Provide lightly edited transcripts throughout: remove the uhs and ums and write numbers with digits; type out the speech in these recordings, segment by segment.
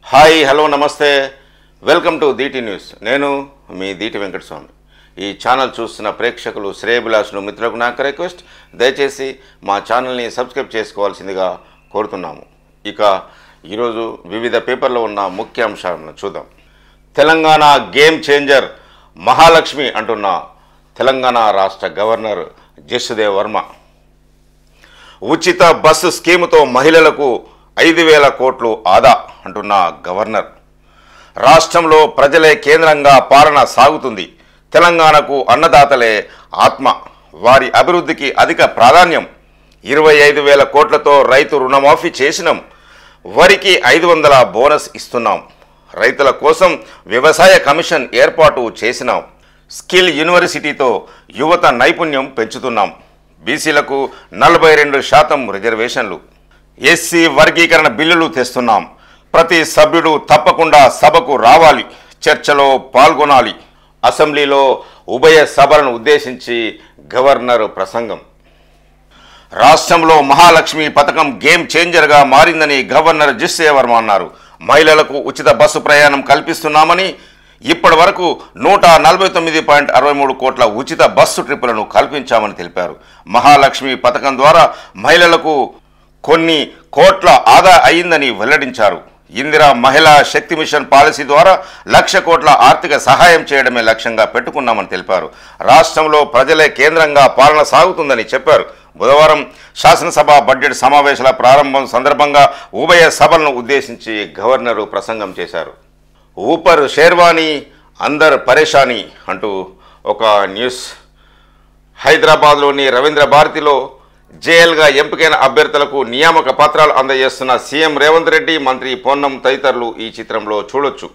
Hi hello నమస్తే welcome to Deeti news. నేను మీ దీటి వెంకటస్వామి. ఈ ఛానల్ చూస్తున్న ప్రేక్షకులు శ్రేయభిలాషులు మిత్రులకు నాకు రిక్వెస్ట్, దయచేసి మా ఛానల్ని సబ్స్క్రైబ్ చేసుకోవాల్సిందిగా కోరుతున్నాము. ఇక ఈరోజు వివిధ పేపర్లో ఉన్న ముఖ్య అంశాలను చూద్దాం. తెలంగాణ గేమ్ చేంజర్ మహాలక్ష్మి అంటున్న తెలంగాణ రాష్ట్ర గవర్నర్ జస్దేవ్ వర్మ. ఉచిత బస్సు స్కీముతో మహిళలకు 5,000 కోట్లు ఆదా అంటున్న గవర్నర్. రాష్ట్రంలో ప్రజలే కేంద్రంగా పాలన సాగుతుంది. తెలంగాణకు అన్నదాతలే ఆత్మ, వారి అభివృద్ధికి అధిక ప్రాధాన్యం. 25,000 కోట్లతో రైతు రుణమాఫీ చేసినాం. వరికి 500 బోనస్ ఇస్తున్నాం. రైతుల కోసం వ్యవసాయ కమిషన్ ఏర్పాటు చేసినాం. స్కిల్ యూనివర్సిటీతో యువత నైపుణ్యం పెంచుతున్నాం. బీసీలకు 42% రిజర్వేషన్లు. ఎస్సీ వర్గీకరణ బిల్లులు తెస్తున్నాం. ప్రతి సభ్యుడు తప్పకుండా సభకు రావాలి, చర్చలో పాల్గొనాలి. అసెంబ్లీలో ఉభయ సభలను ఉద్దేశించి గవర్నర్ ప్రసంగం. రాష్ట్రంలో మహాలక్ష్మి పథకం గేమ్ చేంజర్గా మారిందని గవర్నర్ జస్దేవ్ వర్మ అన్నారు. మహిళలకు ఉచిత బస్సు ప్రయాణం కల్పిస్తున్నామని, ఇప్పటి వరకు 149.63 కోట్ల ఉచిత బస్సు ట్రిప్పులను కల్పించామని తెలిపారు. మహాలక్ష్మి పథకం ద్వారా మహిళలకు కొన్ని కోట్ల ఆదా అయిందని వెల్లడించారు. ఇందిరా మహిళా శక్తి మిషన్ పాలసీ ద్వారా 1,00,000 కోట్ల ఆర్థిక సహాయం చేయడమే లక్ష్యంగా పెట్టుకున్నామని తెలిపారు. రాష్ట్రంలో ప్రజలే కేంద్రంగా పాలన సాగుతుందని చెప్పారు. బుధవారం శాసనసభ బడ్జెట్ సమావేశాల ప్రారంభం సందర్భంగా ఉభయ సభలను ఉద్దేశించి గవర్నరు ప్రసంగం చేశారు. ఊపర్ షేర్వానీ అందర్ పరేషానీ అంటూ ఒక న్యూస్. హైదరాబాద్లోని రవీంద్ర భారతిలో జేఎల్గా ఎంపికైన అభ్యర్థులకు నియామక పత్రాలు అందజేస్తున్న సీఎం రేవంత్ రెడ్డి, మంత్రి పొన్నం తదితరులు ఈ చిత్రంలో చూడొచ్చు.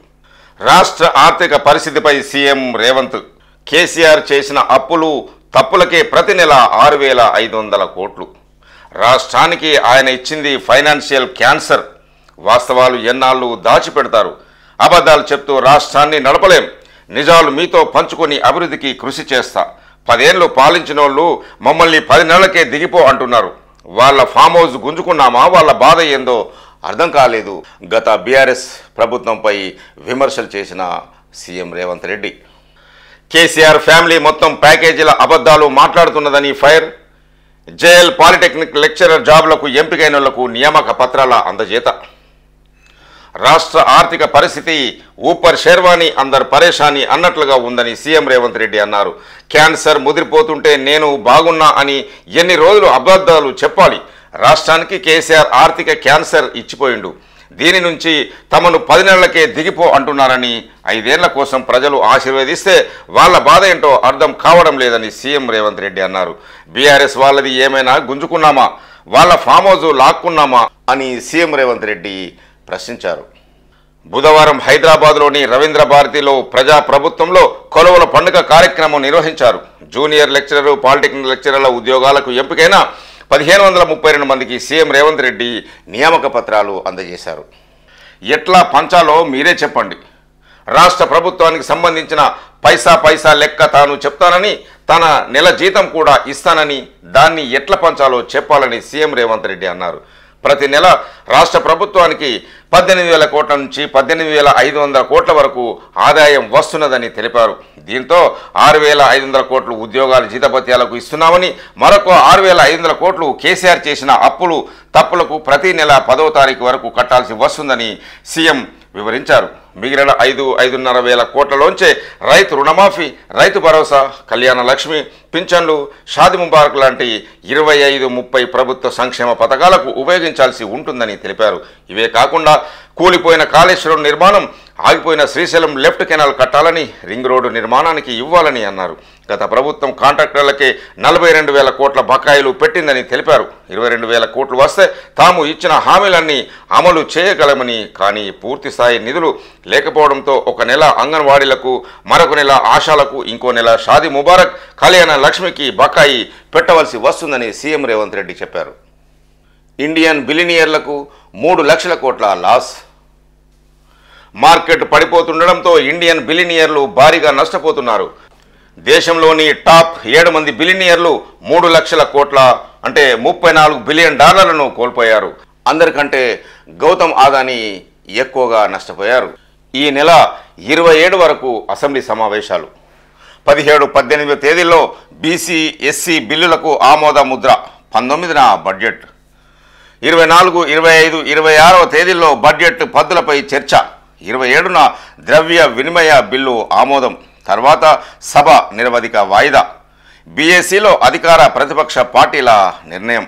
రాష్ట్ర ఆర్థిక పరిస్థితిపై సీఎం రేవంత్, కేసీఆర్ చేసిన అప్పులు తప్పులకే ప్రతి నెల 6,500 కోట్లు. రాష్ట్రానికి ఆయన ఇచ్చింది ఫైనాన్షియల్ క్యాన్సర్. వాస్తవాలు ఎన్నాళ్ళు దాచిపెడతారు? అబద్ధాలు చెప్తూ రాష్ట్రాన్ని నడపలేం. నిజాలు మీతో పంచుకొని అభివృద్ధికి కృషి చేస్తా. 10 ఏళ్ళు పాలించిన వాళ్ళు మమ్మల్ని 10 నెలలకే దిగిపో అంటున్నారు. వాళ్ళ ఫామ్ హౌస్ గుంజుకున్నామా? వాళ్ళ బాధ ఏందో అర్థం కాలేదు. గత బీఆర్ఎస్ ప్రభుత్వంపై విమర్శలు చేసిన సీఎం రేవంత్ రెడ్డి. కేసీఆర్ ఫ్యామిలీ మొత్తం ప్యాకేజీల అబద్ధాలు మాట్లాడుతున్నదని ఫైర్. జేఎల్ పాలిటెక్నిక్ లెక్చరర్ జాబ్లకు ఎంపికైన వాళ్లకు నియామక పత్రాల అందజేత. రాష్ట్ర ఆర్థిక పరిస్థితి ఊపర్ షేర్వానీ అందర్ పరేషానీ అన్నట్లుగా ఉందని సీఎం రేవంత్ రెడ్డి అన్నారు. క్యాన్సర్ ముదిరిపోతుంటే నేను బాగున్నా అని ఎన్ని రోజులు అబద్ధాలు చెప్పాలి? రాష్ట్రానికి కేసీఆర్ ఆర్థిక క్యాన్సర్ ఇచ్చిపోయిండు. దీని నుంచి తమను 10 నెలలకే దిగిపో అంటున్నారని, 5 ఏళ్ల కోసం ప్రజలు ఆశీర్వదిస్తే వాళ్ళ బాధ ఏంటో అర్థం కావడం లేదని సీఎం రేవంత్ రెడ్డి అన్నారు. బీఆర్ఎస్ వాళ్ళది ఏమైనా గుంజుకున్నామా? వాళ్ళ ఫామ్ హౌస్ లాక్కున్నామా అని సీఎం రేవంత్ రెడ్డి ప్రశ్నించారు. బుధవారం హైదరాబాద్లోని రవీంద్ర భారతిలో ప్రజా ప్రభుత్వంలో కొలువుల పండుగ కార్యక్రమం నిర్వహించారు. జూనియర్ లెక్చరర్, పాలిటెక్నిక్ లెక్చరర్ల ఉద్యోగాలకు ఎంపికైన 1,532 మందికి సీఎం రేవంత్ రెడ్డి నియామక పత్రాలు అందజేశారు. ఎట్లా పంచాలో మీరే చెప్పండి. రాష్ట్ర ప్రభుత్వానికి సంబంధించిన పైసా లెక్క తాను చెప్తానని, తన నెల జీతం కూడా ఇస్తానని, దాన్ని ఎట్లా పంచాలో చెప్పాలని సీఎం రేవంత్ రెడ్డి అన్నారు. ప్రతి నెల రాష్ట్ర ప్రభుత్వానికి 18,000 కోట్ల నుంచి 18,500 కోట్ల వరకు ఆదాయం వస్తున్నదని తెలిపారు. దీంతో 6,500 కోట్లు ఉద్యోగాల జీతభత్యాలకు ఇస్తున్నామని, మరొక 6,500 కోట్లు కేసీఆర్ చేసిన అప్పులు తప్పులకు ప్రతి నెల 10వ తారీఖు వరకు కట్టాల్సి వస్తుందని సీఎం వివరించారు. మిగిలిన 5,500 వేల కోట్లలోంచే రైతు రుణమాఫీ, రైతు భరోసా, కళ్యాణ లక్ష్మి, పింఛన్లు, షాది ముబారక్ లాంటి 25-30 ప్రభుత్వ సంక్షేమ పథకాలకు ఉపయోగించాల్సి ఉంటుందని తెలిపారు. ఇవే కాకుండా కూలిపోయిన కాళేశ్వరం నిర్మాణం, ఆగిపోయిన శ్రీశైలం లెఫ్ట్ కెనాల్ కట్టాలని, రింగ్ రోడ్డు నిర్మాణానికి ఇవ్వాలని అన్నారు. గత ప్రభుత్వం కాంట్రాక్టర్లకే 42,000 కోట్ల బకాయిలు పెట్టిందని తెలిపారు. 22,000 కోట్లు వస్తే తాము ఇచ్చిన హామీలన్నీ అమలు చేయగలమని, కానీ పూర్తి స్థాయి నిధులు లేకపోవడంతో ఒక నెల అంగన్వాడీలకు, మరొక నెల ఆశాలకు, ఇంకో నెల షాది ముబారక్, కళ్యాణ లక్ష్మికి బకాయి పెట్టవలసి వస్తుందని సీఎం రేవంత్ రెడ్డి చెప్పారు. ఇండియన్ బిలినియర్లకు 3 లక్షల కోట్ల లాస్. మార్కెట్ పడిపోతుండడంతో ఇండియన్ బిలినియర్లు భారీగా నష్టపోతున్నారు. దేశంలోని టాప్ 7 మంది బిలినియర్లు 3 లక్షల కోట్ల అంటే $34 బిలియన్ కోల్పోయారు. అందరికంటే గౌతమ్ అదానీ ఎక్కువగా నష్టపోయారు. ఈ నెల 27 వరకు అసెంబ్లీ సమావేశాలు. 17-18 తేదీల్లో బీసీ ఎస్సీ బిల్లులకు ఆమోద ముద్ర. 19న బడ్జెట్. 24, 25, 26వ తేదీల్లో బడ్జెట్ పద్దులపై చర్చ. 27న ద్రవ్య వినిమయ బిల్లు ఆమోదం. తర్వాత సభ నిరవధిక వాయిదా. బీఏసీలో అధికార ప్రతిపక్ష పార్టీల నిర్ణయం.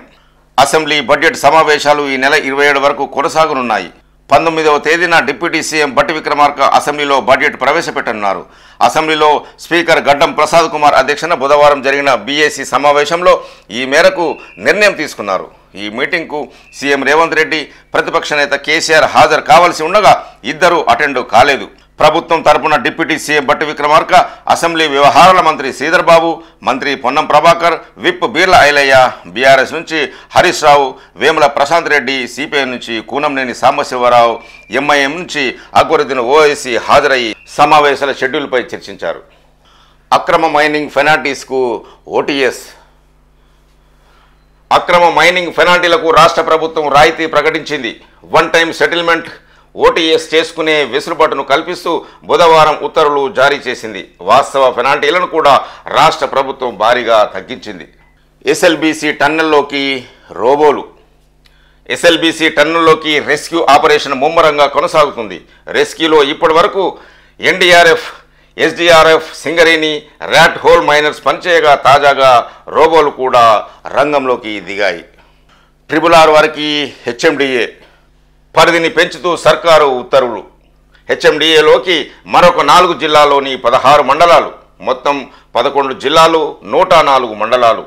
అసెంబ్లీ బడ్జెట్ సమావేశాలు ఈ నెల 27 వరకు కొనసాగనున్నాయి. 19వ తేదీన డిప్యూటీ సీఎం బట్టి విక్రమార్క అసెంబ్లీలో బడ్జెట్ ప్రవేశపెట్టనున్నారు. అసెంబ్లీలో స్పీకర్ గడ్డం ప్రసాద్ కుమార్ అధ్యక్షతన బుధవారం జరిగిన బీఏసీ సమావేశంలో ఈ మేరకు నిర్ణయం తీసుకున్నారు. ఈ మీటింగ్కు సీఎం రేవంత్ రెడ్డి, ప్రతిపక్ష నేత కేసీఆర్ హాజరు కావాల్సి ఉండగా ఇద్దరూ అటెండ్ కాలేదు. ప్రభుత్వం తరపున డిప్యూటీ సీఎం బట్టి విక్రమార్క, అసెంబ్లీ వ్యవహారాల మంత్రి శ్రీధర్ బాబు, మంత్రి పొన్నం ప్రభాకర్, విప్ బీర్ల ఐలయ్య, బీఆర్ఎస్ నుంచి హరీష్ రావు, వేముల ప్రశాంత్ రెడ్డి, సిపిఐ నుంచి కూనంనేని సాంబశివరావు, ఎంఐఎం నుంచి అక్బరుద్దీన్ ఓవైసీ హాజరయ్యి సమావేశాల షెడ్యూల్పై చర్చించారు. అక్రమ మైనింగ్ పెనాల్టీస్కు ఓటీఎస్. అక్రమ మైనింగ్ పెనాల్టీలకు రాష్ట్ర ప్రభుత్వం రాయితీ ప్రకటించింది. వన్ టైం సెటిల్మెంట్ ఓటీఎస్ చేసుకునే వెసులుబాటును కల్పిస్తూ బుధవారం ఉత్తర్వులు జారీ చేసింది. వాస్తవ పెనాల్టీలను కూడా రాష్ట్ర ప్రభుత్వం భారీగా తగ్గించింది. ఎస్ఎల్బీసీ టన్నెల్లోకి రోబోలు. ఎస్ఎల్బీసీ టన్నెల్లోకి రెస్క్యూ ఆపరేషన్ ముమ్మరంగా కొనసాగుతుంది. రెస్క్యూలో ఇప్పటి వరకు NDRF, SDRF, Singareni, rat hole miners పనిచేయగా తాజాగా రోబోలు కూడా రంగంలోకి దిగాయి. RRR వారికి హెచ్ఎండిఏ పరిధిని పెంచుతూ సర్కారు ఉత్తర్వులు. హెచ్ఎండిఏలోకి మరొక 4 జిల్లాల్లోని 16 మండలాలు, మొత్తం 11 జిల్లాలు, 104 మండలాలు,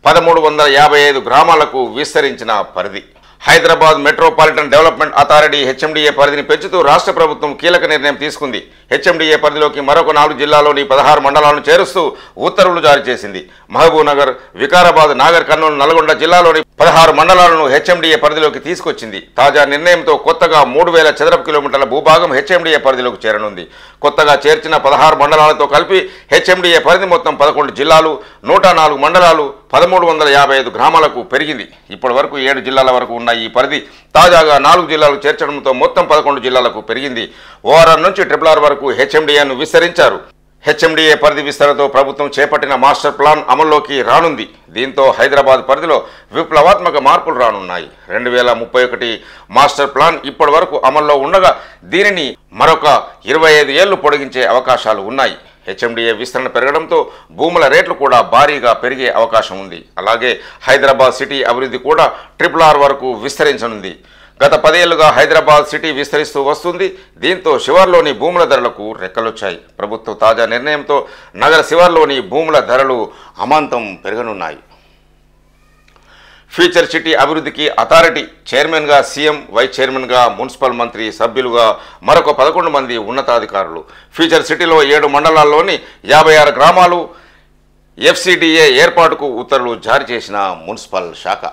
1355 గ్రామాలకు విస్తరించిన పరిధి. Hyderabad metropolitan development authority HMDA పరిధిని పెంచుతూ రాష్ట్ర ప్రభుత్వం కీలక నిర్ణయం తీసుకుంది. హెచ్ఎండిఏ పరిధిలోకి మరొక 4 జిల్లాల్లోని 16 మండలాలను చేరుస్తూ ఉత్తర్వులు జారీ చేసింది. మహబూబ్నగర్, వికారాబాద్, నాగర్ కర్నూలు, నల్గొండ జిల్లాలోని 16 మండలాలను హెచ్ఎండిఏ పరిధిలోకి తీసుకొచ్చింది. తాజా నిర్ణయంతో కొత్తగా 3000 చదరపు కిలోమీటర్ల భూభాగం హెచ్ఎండిఏ పరిధిలోకి చేరనుంది. కొత్తగా చేర్చిన 16 మండలాలతో కలిపి హెచ్ఎండిఏ పరిధి మొత్తం 11 జిల్లాలు, 104 మండలాలు, 1355 గ్రామాలకు పెరిగింది. ఇప్పటి వరకు 7 జిల్లాల వరకు ఉన్న ఈ పరిధి తాజాగా 4 జిల్లాలకు చేర్చడంతో మొత్తం 11 జిల్లాలకు పెరిగింది. ఓఆర్ఆర్ నుంచి RRR వరకు హెచ్ఎండిఏను విస్తరించారు. హెచ్ఎండిఏ పరిధి విస్తరణతో ప్రభుత్వం చేపట్టిన మాస్టర్ ప్లాన్ అమల్లోకి రానుంది. దీంతో హైదరాబాద్ పరిధిలో విప్లవాత్మక మార్పులు రానున్నాయి. 2031 మాస్టర్ ప్లాన్ ఇప్పటి వరకు అమల్లో ఉండగా దీనిని మరొక 25 ఏళ్లు పొడిగించే అవకాశాలు ఉన్నాయి. హెచ్ఎండిఏ విస్తరణ పెరగడంతో భూముల రేట్లు కూడా భారీగా పెరిగే అవకాశం ఉంది. అలాగే హైదరాబాద్ సిటీ అభివృద్ధి కూడా RRR వరకు విస్తరించనుంది. గత 10 ఏళ్లుగా హైదరాబాద్ సిటీ విస్తరిస్తూ వస్తుంది. దీంతో శివార్లోని భూముల ధరలకు రెక్కలొచ్చాయి. ప్రభుత్వ తాజా నిర్ణయంతో నగర శివార్లోని భూముల ధరలు అమాంతం పెరగనున్నాయి. ఫ్యూచర్ సిటీ అభివృద్ధికి అథారిటీ చైర్మన్గా సీఎం, వైస్ చైర్మన్గా మున్సిపల్ మంత్రి, సభ్యులుగా మరొక 11 మంది ఉన్నతాధికారులు. ఫ్యూచర్ సిటీలో 7 మండలాల్లోని 56 గ్రామాలు ఎఫ్సిడిఏ ఏర్పాటుకు ఉత్తర్వులు జారీ చేసిన మున్సిపల్ శాఖ.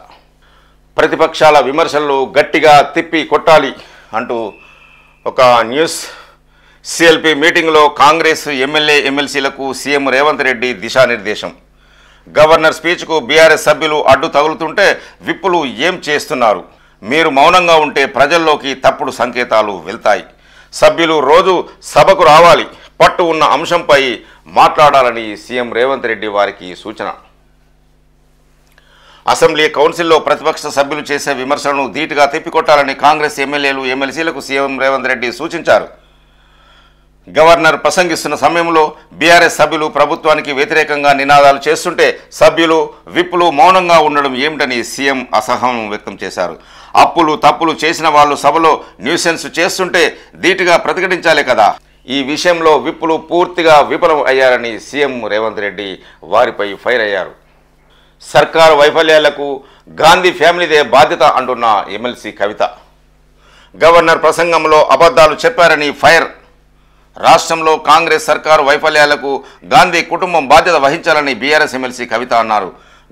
ప్రతిపక్షాల విమర్శలు గట్టిగా తిప్పి కొట్టాలి అంటూ ఒక న్యూస్. సిఎల్పి మీటింగ్లో కాంగ్రెస్ ఎమ్మెల్యే, ఎమ్మెల్సీలకు సీఎం రేవంత్ రెడ్డి దిశానిర్దేశం. గవర్నర్ స్పీచ్కు బీఆర్ఎస్ సభ్యులు అడ్డు తగులుతుంటే విప్పులు ఏం చేస్తున్నారు? మీరు మౌనంగా ఉంటే ప్రజల్లోకి తప్పుడు సంకేతాలు వెళ్తాయి. సభ్యులు రోజు సభకు రావాలి, పట్టు ఉన్న అంశంపై మాట్లాడాలని సీఎం రేవంత్ రెడ్డి వారికి సూచన. అసెంబ్లీ కౌన్సిల్లో ప్రతిపక్ష సభ్యులు చేసే విమర్శలను ధీటుగా తిప్పికొట్టాలని కాంగ్రెస్ ఎమ్మెల్యేలు, ఎమ్మెల్సీలకు సీఎం రేవంత్ రెడ్డి సూచించారు. గవర్నర్ ప్రసంగిస్తున్న సమయంలో బీఆర్ఎస్ సభ్యులు ప్రభుత్వానికి వ్యతిరేకంగా నినాదాలు చేస్తుంటే సభ్యులు, విప్పులు మౌనంగా ఉండడం ఏమిటని సీఎం అసహనం వ్యక్తం చేశారు. అప్పులు, తప్పులు చేసిన వాళ్ళు సభలో న్యూసెన్స్ చేస్తుంటే ధీటుగా ప్రతిఘటించాలే కదా. ఈ విషయంలో విప్పులు పూర్తిగా విఫలం అయ్యారని సీఎం రేవంత్ రెడ్డి వారిపై ఫైర్ అయ్యారు. సర్కారు వైఫల్యాలకు గాంధీ ఫ్యామిలీదే బాధ్యత అంటున్న ఎమ్మెల్సీ కవిత. గవర్నర్ ప్రసంగంలో అబద్ధాలు చెప్పారని ఫైర్. రాష్ట్రంలో కాంగ్రెస్ సర్కారు వైఫల్యాలకు గాంధీ కుటుంబం బాధ్యత వహించాలని బీఆర్ఎస్ ఎమ్మెల్సీ కవిత అన్నారు.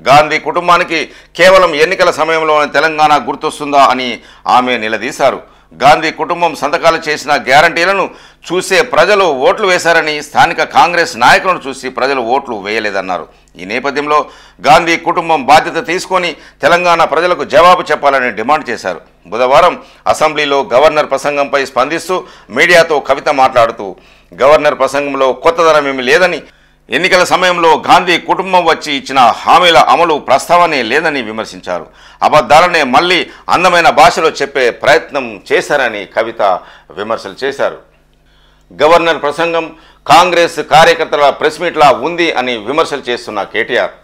గాంధీ కుటుంబానికి కేవలం ఎన్నికల సమయంలోనే తెలంగాణ గుర్తొస్తుందా అని ఆమె నిలదీశారు. గాంధీ కుటుంబం సంతకాలు చేసిన గ్యారంటీలను చూసే ప్రజలు ఓట్లు వేశారని, స్థానిక కాంగ్రెస్ నాయకులను చూసి ప్రజలు ఓట్లు వేయలేదన్నారు. ఈ నేపథ్యంలో గాంధీ కుటుంబం బాధ్యత తీసుకొని తెలంగాణ ప్రజలకు జవాబు చెప్పాలని డిమాండ్ చేశారు. బుధవారం అసెంబ్లీలో గవర్నర్ ప్రసంగంపై స్పందిస్తూ మీడియాతో కవిత మాట్లాడుతూ గవర్నర్ ప్రసంగంలో కొత్తదనం ఏమీ లేదని, ఎన్నికల సమయంలో గాంధీ కుటుంబం వచ్చి ఇచ్చిన హామీల అమలు ప్రస్తావనే లేదని విమర్శించారు. అబద్ధాలనే మళ్ళీ అందమైన భాషలో చెప్పే ప్రయత్నం చేశారని కవిత విమర్శలు చేశారు. గవర్నర్ ప్రసంగం కాంగ్రెస్ కార్యకర్తల ప్రెస్ మీట్లా ఉంది అని విమర్శలు చేస్తున్న కేటీఆర్,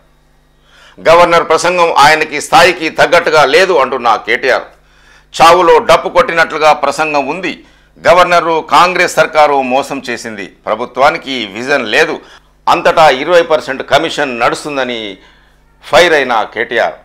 గవర్నర్ ప్రసంగం ఆయనకి స్థాయికి తగ్గట్టుగా లేదు అంటున్న కేటీఆర్, చావులో డప్పు కొట్టినట్లుగా ప్రసంగం ఉంది. గవర్నరు కాంగ్రెస్ సర్కారు మోసం చేసింది, ప్రభుత్వానికి విజన్ లేదు, అంతటా 20% కమిషన్ నడుస్తుందని ఫైర్ అయిన కేటీఆర్,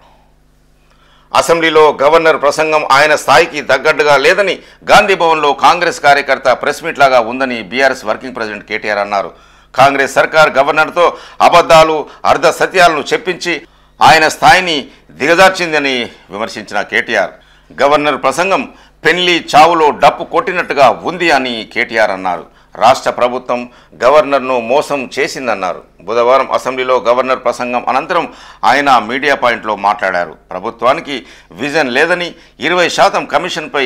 అసెంబ్లీలో గవర్నర్ ప్రసంగం ఆయన స్థాయికి తగ్గట్టుగా లేదని, గాంధీ భవన్లో కాంగ్రెస్ కార్యకర్త ప్రెస్ మీట్ లాగా ఉందని బీఆర్ఎస్ వర్కింగ్ ప్రెసిడెంట్ కేటీఆర్ అన్నారు. కాంగ్రెస్ సర్కార్ గవర్నర్తో అబద్ధాలు, అర్ధ సత్యాలను చెప్పించి ఆయన స్థాయిని దిగజార్చిందని విమర్శించిన కేటీఆర్, గవర్నర్ ప్రసంగం పెళ్లి చావులో డప్పు కొట్టినట్టుగా ఉంది అని కేటీఆర్ అన్నారు. రాష్ట్ర ప్రభుత్వం గవర్నర్ను మోసం చేసిందన్నారు. బుధవారం అసెంబ్లీలో గవర్నర్ ప్రసంగం అనంతరం ఆయన మీడియా పాయింట్లో మాట్లాడారు. ప్రభుత్వానికి విజన్ లేదని, 20% కమిషన్పై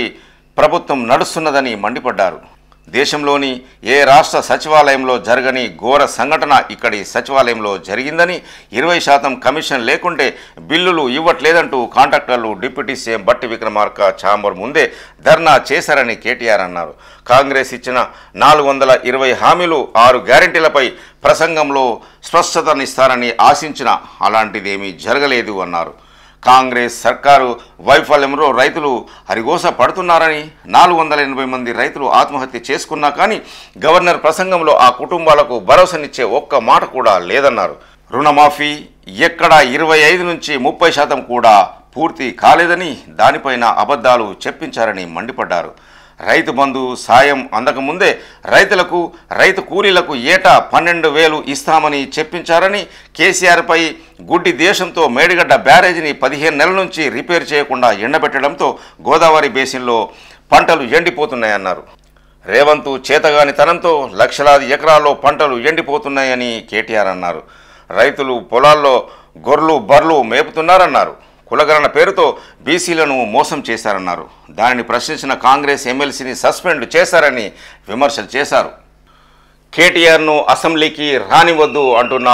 ప్రభుత్వం నడుస్తున్నదని మండిపడ్డారు. దేశంలోని ఏ రాష్ట్ర సచివాలయంలో జరగని ఘోర సంఘటన ఇక్కడి సచివాలయంలో జరిగిందని, 20% కమిషన్ లేకుంటే బిల్లులు ఇవ్వట్లేదంటూ కాంట్రాక్టర్లు డిప్యూటీ సీఎం బట్టి విక్రమార్క ఛాంబర్ ముందే ధర్నా చేశారని కేటీఆర్ అన్నారు. కాంగ్రెస్ ఇచ్చిన 420 హామీలు, 6 గ్యారెంటీలపై ప్రసంగంలో స్పష్టతనిస్తారని ఆశించిన అలాంటిదేమీ జరగలేదు అన్నారు. కాంగ్రెస్ సర్కారు వైఫల్యంలో రైతులు హరిగోస పడుతున్నారని, 480 మంది రైతులు ఆత్మహత్య చేసుకున్నా కానీ గవర్నర్ ప్రసంగంలో ఆ కుటుంబాలకు భరోసానిచ్చే ఒక్క మాట కూడా లేదన్నారు. రుణమాఫీ ఎక్కడ 25 నుంచి 30% కూడా పూర్తి కాలేదని, దానిపైన అబద్ధాలు చెప్పించారని మండిపడ్డారు. రైతు బంధు సాయం అందకముందే రైతులకు, రైతు కూలీలకు ఏటా 12,000 ఇస్తామని చెప్పించారని, కేసీఆర్పై గుడ్డి దేశంతో మేడిగడ్డ బ్యారేజీని 15 నెలల నుంచి రిపేర్ చేయకుండా ఎండబెట్టడంతో గోదావరి బేసిన్లో పంటలు ఎండిపోతున్నాయన్నారు. రేవంత్ చేతగానితనంతో లక్షలాది ఎకరాల్లో పంటలు ఎండిపోతున్నాయని కేటీఆర్ అన్నారు. రైతులు పొలాల్లో గొర్రెలు బర్రెలు మేపుతున్నారన్నారు. కులగణన పేరుతో బీసీలను మోసం చేశారన్నారు. దానిని ప్రశ్నించిన కాంగ్రెస్ ఎమ్మెల్సీని సస్పెండ్ చేశారని విమర్శలు చేశారు. కేటీఆర్ను అసెంబ్లీకి రానివద్దు అంటున్న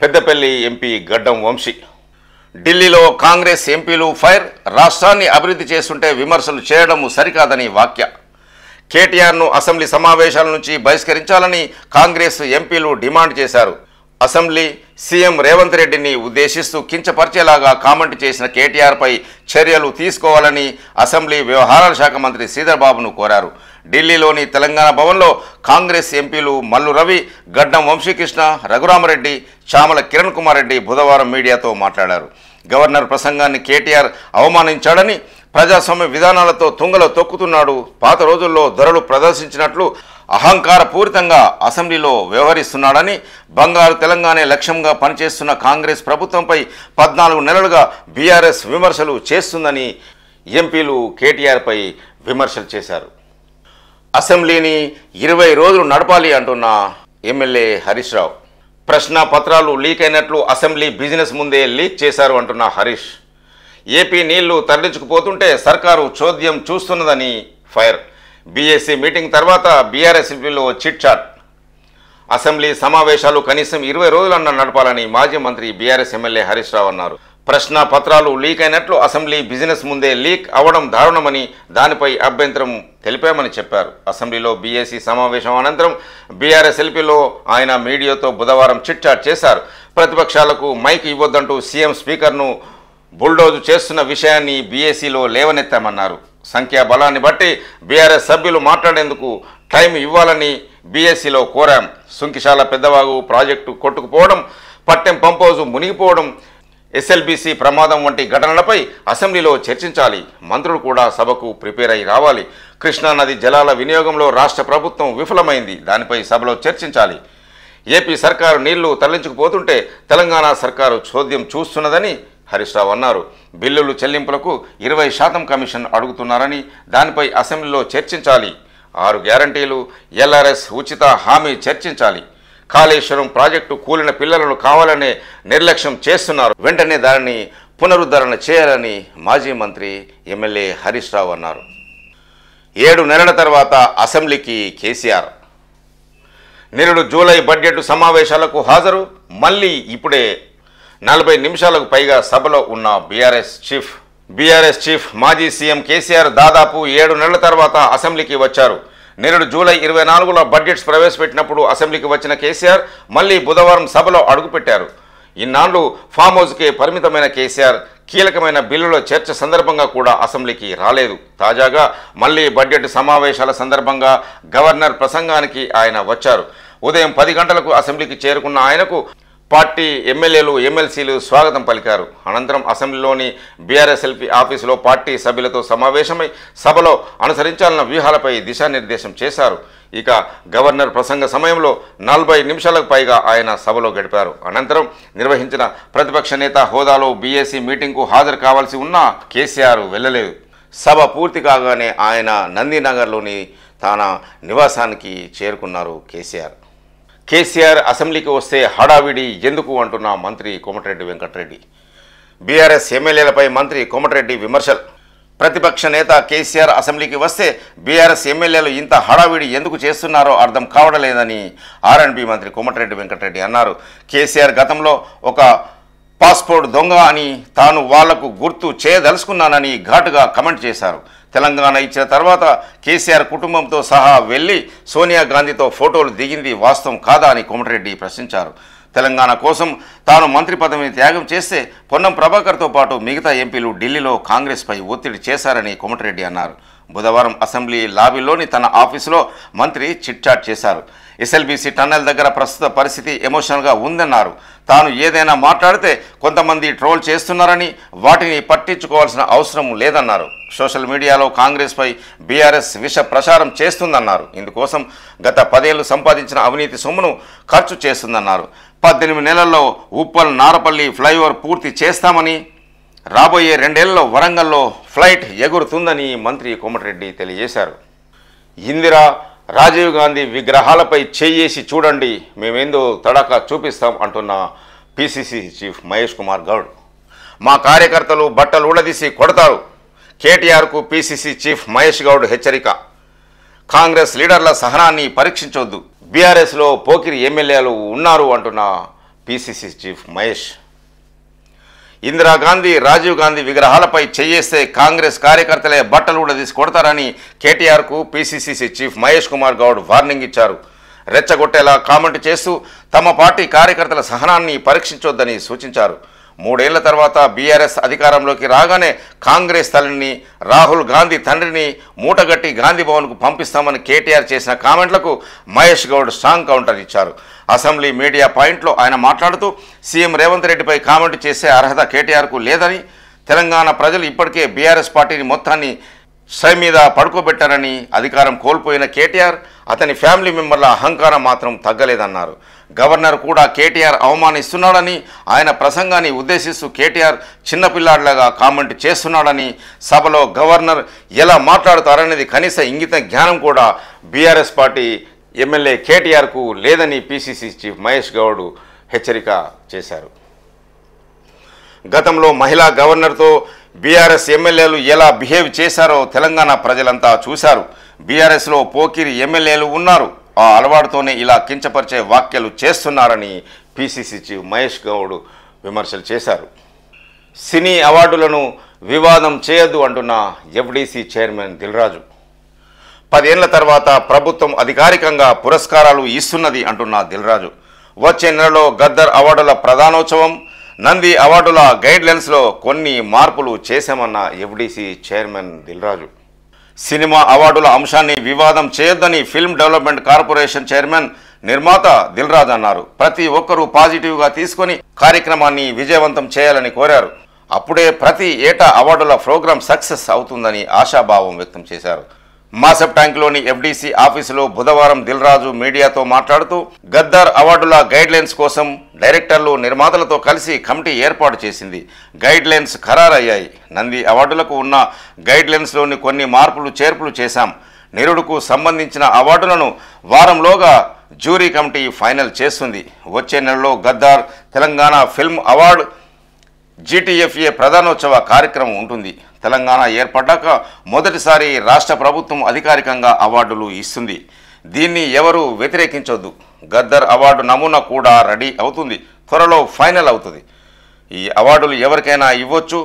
పెద్దపల్లి ఎంపీ గడ్డం వంశీ, ఢిల్లీలో కాంగ్రెస్ ఎంపీలు ఫైర్, రాష్ట్రాన్ని అభివృద్ధి చేస్తుంటే విమర్శలు చేయడం సరికాదని వ్యాఖ్య. కేటీఆర్ను అసెంబ్లీ సమావేశాల నుంచి బహిష్కరించాలని కాంగ్రెస్ ఎంపీలు డిమాండ్ చేశారు. అసెంబ్లీ సీఎం రేవంత్ రెడ్డిని ఉద్దేశిస్తూ కించపరిచేలాగా కామెంట్ చేసిన కేటీఆర్పై చర్యలు తీసుకోవాలని అసెంబ్లీ వ్యవహారాల శాఖ మంత్రి శ్రీధర్ బాబును కోరారు. ఢిల్లీలోని తెలంగాణ భవన్లో కాంగ్రెస్ ఎంపీలు మల్లు రవి, గడ్డం వంశీకృష్ణ, రఘురామరెడ్డి, చామల కిరణ్ కుమార్ రెడ్డి బుధవారం మీడియాతో మాట్లాడారు. గవర్నర్ ప్రసంగాన్ని కేటీఆర్ అవమానించాడని, ప్రజాస్వామ్య విధానాలతో తుంగలో తొక్కుతున్నాడు, పాత రోజుల్లో ధరలు ప్రదర్శించినట్లు అహంకారపూరితంగా అసెంబ్లీలో వ్యవహరిస్తున్నాడని, బంగారు తెలంగాణ లక్ష్యంగా పనిచేస్తున్న కాంగ్రెస్ ప్రభుత్వంపై 14 నెలలుగా బీఆర్ఎస్ విమర్శలు చేస్తుందని ఎంపీలు కేటీఆర్పై విమర్శలు చేశారు. అసెంబ్లీని 20 రోజులు నడపాలి అంటున్న ఎమ్మెల్యే హరీష్ రావు, ప్రశ్న పత్రాలు లీక్ అయినట్లు అసెంబ్లీ బిజినెస్ ముందే లీక్ చేశారు అంటున్న హరీష్, ఏపీ నీళ్లు తరలించుకుపోతుంటే సర్కారు చోద్యం చూస్తున్నదని ఫైర్. బీఎస్సీ మీటింగ్ తర్వాత బీఆర్ఎస్లో చిట్ చాట్, అసెంబ్లీ సమావేశాలు కనీసం 20 రోజులన్నా నడపాలని మాజీ మంత్రి బీఆర్ఎస్ ఎమ్మెల్యే హరీష్ రావు అన్నారు. ప్రశ్న పత్రాలు లీక్ అయినట్లు అసెంబ్లీ బిజినెస్ ముందే లీక్ అవడం దారుణమని, దానిపై అభ్యంతరం తెలిపామని చెప్పారు. అసెంబ్లీలో బీఎస్సీ సమావేశం అనంతరం బీఆర్ఎస్ ఎల్పీలో ఆయన మీడియాతో బుధవారం చిట్ చాట్ చేశారు. ప్రతిపక్షాలకు మైక్ ఇవ్వొద్దంటూ సీఎం స్పీకర్ను బుల్డోజు చేస్తున్న విషయాన్ని బీఎస్సీలో లేవనెత్తామన్నారు. సంఖ్యాబలాన్ని బట్టి బీఆర్ఎస్ సభ్యులు మాట్లాడేందుకు టైం ఇవ్వాలని బీఎస్సీలో కోరాం. సుంకిశాల పెద్దవాగు ప్రాజెక్టు కొట్టుకుపోవడం, పట్టెం పంపౌజు మునిగిపోవడం, ఎస్ఎల్బీసీ ప్రమాదం వంటి ఘటనలపై అసెంబ్లీలో చర్చించాలి. మంత్రులు కూడా సభకు ప్రిపేర్ అయి రావాలి. కృష్ణానది జలాల వినియోగంలో రాష్ట్ర ప్రభుత్వం విఫలమైంది, దానిపై సభలో చర్చించాలి. ఏపీ సర్కారు నీళ్లు తరలించుకుపోతుంటే తెలంగాణ సర్కారు చోద్యం చూస్తున్నదని హరీష్ రావు అన్నారు. బిల్లులు చెల్లింపులకు 20% కమిషన్ అడుగుతున్నారని, దానిపై అసెంబ్లీలో చర్చించాలి. 6 గ్యారంటీలు, ఎల్ఆర్ఎస్ ఉచిత హామీ చర్చించాలి. కాళేశ్వరం ప్రాజెక్టు కూలిన పిల్లలను కావాలనే నిర్లక్ష్యం చేస్తున్నారు. వెంటనే దానిని పునరుద్ధరణ చేయాలని మాజీ మంత్రి ఎమ్మెల్యే హరీష్ రావు అన్నారు. 7 నెలల తర్వాత అసెంబ్లీకి కేసీఆర్. నిరుడు జూలై బడ్జెట్ సమావేశాలకు హాజరు. మళ్ళీ ఇప్పుడే 40 నిమిషాలకు పైగా సభలో ఉన్న బీఆర్ఎస్ చీఫ్ మాజీ సీఎం కేసీఆర్ దాదాపు 7 నెలల తర్వాత అసెంబ్లీకి వచ్చారు. నిరుడు జూలై 24లో బడ్జెట్స్ ప్రవేశపెట్టినప్పుడు అసెంబ్లీకి వచ్చిన కేసీఆర్ మళ్ళీ బుధవారం సభలో అడుగుపెట్టారు. ఇన్నాళ్లు ఫామ్ హౌస్కే పరిమితమైన కేసీఆర్ కీలకమైన బిల్లుల చర్చ సందర్భంగా కూడా అసెంబ్లీకి రాలేదు. తాజాగా మళ్ళీ బడ్జెట్ సమావేశాల సందర్భంగా గవర్నర్ ప్రసంగానికి ఆయన వచ్చారు. ఉదయం 10 గంటలకు అసెంబ్లీకి చేరుకున్న ఆయనకు పార్టీ ఎమ్మెల్యేలు, ఎమ్మెల్సీలు స్వాగతం పలికారు. అనంతరం అసెంబ్లీలోని బీఆర్ఎస్ఎల్పీ ఆఫీసులో పార్టీ సభ్యులతో సమావేశమై సభలో అనుసరించాలన్న వ్యూహాలపై దిశానిర్దేశం చేశారు. ఇక గవర్నర్ ప్రసంగ సమయంలో 40 నిమిషాలకు పైగా ఆయన సభలో గడిపారు. అనంతరం నిర్వహించిన ప్రతిపక్ష నేత హోదాలో బీఏసీ మీటింగ్కు హాజరు కావాల్సి ఉన్నా కేసీఆర్ వెళ్ళలేదు. సభ పూర్తి కాగానే ఆయన నందినగర్లోని తన నివాసానికి చేరుకున్నారు. కేసీఆర్ అసెంబ్లీకి వస్తే హడావిడి ఎందుకు అంటున్న మంత్రి కోమటిరెడ్డి వెంకటరెడ్డి. బీఆర్ఎస్ ఎమ్మెల్యేలపై మంత్రి కోమటిరెడ్డి విమర్శలు. ప్రతిపక్ష నేత కేసీఆర్ అసెంబ్లీకి వస్తే బీఆర్ఎస్ ఎమ్మెల్యేలు ఇంత హడావిడి ఎందుకు చేస్తున్నారో అర్థం కావడలేదని ఆర్ఎండ్బి మంత్రి కోమటిరెడ్డి వెంకటరెడ్డి అన్నారు. కేసీఆర్ గతంలో ఒక పాస్పోర్ట్ దొంగ అని, తాను వాళ్లకు గుర్తు చేయదలుచుకున్నానని ఘాటుగా కమెంట్ చేశారు. తెలంగాణ ఇచ్చిన తర్వాత కేసీఆర్ కుటుంబంతో సహా వెళ్లి సోనియా గాంధీతో ఫోటోలు దిగింది వాస్తవం కాదా అని కోమటిరెడ్డి ప్రశ్నించారు. తెలంగాణ కోసం తాను మంత్రి పదవిని త్యాగం చేస్తే పొన్నం ప్రభాకర్తో పాటు మిగతా ఎంపీలు ఢిల్లీలో కాంగ్రెస్పై ఒత్తిడి చేశారని కోమటిరెడ్డి అన్నారు. బుధవారం అసెంబ్లీ లాబీలోని తన ఆఫీసులో మంత్రి చిట్చాట్ చేశారు. ఎస్ఎల్బీసీ టన్నెల్ దగ్గర ప్రస్తుత పరిస్థితి ఎమోషనల్గా ఉందన్నారు. తాను ఏదైనా మాట్లాడితే కొంతమంది ట్రోల్ చేస్తున్నారని, వాటిని పట్టించుకోవాల్సిన అవసరం లేదన్నారు. సోషల్ మీడియాలో కాంగ్రెస్పై బీఆర్ఎస్ విష ప్రచారం చేస్తుందన్నారు. ఇందుకోసం గత 10 ఏళ్లు సంపాదించిన అవినీతి సొమ్మును ఖర్చు చేస్తుందన్నారు. 18 నెలల్లో ఉప్పల్ నారపల్లి ఫ్లైఓవర్ పూర్తి చేస్తామని, రాబోయే 2 ఏళ్లలో వరంగల్లో ఫ్లైట్ ఎగురుతుందని మంత్రి కోమటిరెడ్డి తెలియజేశారు. ఇందిరా, రాజీవ్ గాంధీ విగ్రహాలపై చేయేసి చూడండి, మేమేందో తడాకా చూపిస్తాం అంటున్న పిసిసి చీఫ్ మహేష్ కుమార్ గౌడ్. మా కార్యకర్తలు బట్టలు ఊడదీసి కొడతారు. కేటీఆర్కు పిసిసి చీఫ్ మహేష్ గౌడ్ హెచ్చరిక. కాంగ్రెస్ లీడర్ల సహనాన్ని పరీక్షించొద్దు, బీఆర్ఎస్లో పోకిరి ఎమ్మెల్యేలు ఉన్నారు అంటున్న పిసిసి చీఫ్ మహేష్. ఇందిరాగాంధీ, రాజీవ్ గాంధీ విగ్రహాలపై చేయేస్తే కాంగ్రెస్ కార్యకర్తలే బట్టలు ఊడదీసి కొడతారని కేటీఆర్కు PCC chief Mahesh Kumar Goud warning ఇచ్చారు. రెచ్చగొట్టేలా కామెంట్ చేస్తూ తమ పార్టీ కార్యకర్తల సహనాన్ని పరీక్షించొద్దని సూచించారు. 3 ఏళ్ల తర్వాత బీఆర్ఎస్ అధికారంలోకి రాగానే కాంగ్రెస్ తల్లిని, రాహుల్ గాంధీ తండ్రిని మూటగట్టి గాంధీ భవన్కు పంపిస్తామని కేటీఆర్ చేసిన కామెంట్లకు మహేష్ గౌడ్ స్ట్రాంగ్ కౌంటర్ ఇచ్చారు. అసెంబ్లీ మీడియా పాయింట్లో ఆయన మాట్లాడుతూ సీఎం రేవంత్ రెడ్డిపై కామెంట్ చేసే అర్హత కేటీఆర్కు లేదని, తెలంగాణ ప్రజలు ఇప్పటికే బీఆర్ఎస్ పార్టీని మొత్తాన్ని సై మీద పడుకోబెట్టారని, అధికారం కోల్పోయిన కేటీఆర్, అతని ఫ్యామిలీ మెంబర్ల అహంకారం మాత్రం తగ్గలేదన్నారు. గవర్నర్ కూడా కేటీఆర్ అవమానిస్తున్నాడని, ఆయన ప్రసంగాన్ని ఉద్దేశిస్తూ కేటీఆర్ చిన్నపిల్లాడిలాగా కామెంట్ చేస్తున్నాడని, సభలో గవర్నర్ ఎలా మాట్లాడుతారనేది కనీస ఇంగిత జ్ఞానం కూడా బీఆర్ఎస్ పార్టీ ఎమ్మెల్యే కేటీఆర్కు లేదని పిసిసి చీఫ్ మహేష్ గౌడ్ హెచ్చరిక చేశారు. గతంలో మహిళా గవర్నర్తో బీఆర్ఎస్ ఎమ్మెల్యేలు ఎలా బిహేవ్ చేశారో తెలంగాణ ప్రజలంతా చూశారు. బీఆర్ఎస్లో పోకిరి ఎమ్మెల్యేలు ఉన్నారు. ఆ అలవాటుతోనే ఇలా కించపరిచే వ్యాఖ్యలు చేస్తున్నారని పిసిసి చీఫ్ మహేష్ గౌడ్ విమర్శలు చేశారు. సినీ అవార్డులను వివాదం చేయొద్దు అంటున్న ఎఫ్డీసీ చైర్మన్ దిల్రాజు. 10 ఏళ్ల తర్వాత ప్రభుత్వం అధికారికంగా పురస్కారాలు ఇస్తున్నది అంటున్న దిల్రాజు. వచ్చే నెలలో గద్దర్ అవార్డుల ప్రధానోత్సవం, నంది అవార్డుల గైడ్లైన్స్లో కొన్ని మార్పులు చేశామన్న ఎఫ్డీసీ చైర్మన్ దిల్రాజు. సినిమా అవార్డుల అంశాన్ని వివాదం చేయొద్దని ఫిల్మ్ డెవలప్మెంట్ కార్పొరేషన్ చైర్మన్, నిర్మాత దిల్రాజు అన్నారు. ప్రతి ఒక్కరూ పాజిటివ్గా తీసుకొని కార్యక్రమాన్ని విజయవంతం చేయాలని కోరారు. అప్పుడే ప్రతి ఏటా అవార్డుల ప్రోగ్రాం సక్సెస్ అవుతుందని ఆశాభావం వ్యక్తం చేశారు. మాసబ్ ట్యాంక్లోని ఎఫ్డీసీ ఆఫీసులో బుధవారం దిల్రాజు మీడియాతో మాట్లాడుతూ గద్దర్ అవార్డుల గైడ్లైన్స్ కోసం డైరెక్టర్లు నిర్మాతలతో కలిసి కమిటీ ఏర్పాటు చేసింది. గైడ్లైన్స్ ఖరారయ్యాయి. నంది అవార్డులకు ఉన్న గైడ్లైన్స్లోని కొన్ని మార్పులు చేర్పులు చేశాం. నిరుడుకు సంబంధించిన అవార్డులను వారంలోగా జ్యూరీ కమిటీ ఫైనల్ చేస్తుంది. వచ్చే నెలలో Gaddar Telangana film award GTFA ప్రధానోత్సవ కార్యక్రమం ఉంటుంది. తెలంగాణ ఏర్పడ్డాక మొదటిసారి రాష్ట్ర ప్రభుత్వం అధికారికంగా అవార్డులు ఇస్తుంది. దీన్ని ఎవరు వ్యతిరేకించొద్దు. గద్దర్ అవార్డు నమూనా కూడా రెడీ అవుతుంది. త్వరలో ఫైనల్ అవుతుంది. ఈ అవార్డులు ఎవరికైనా ఇవ్వచ్చు.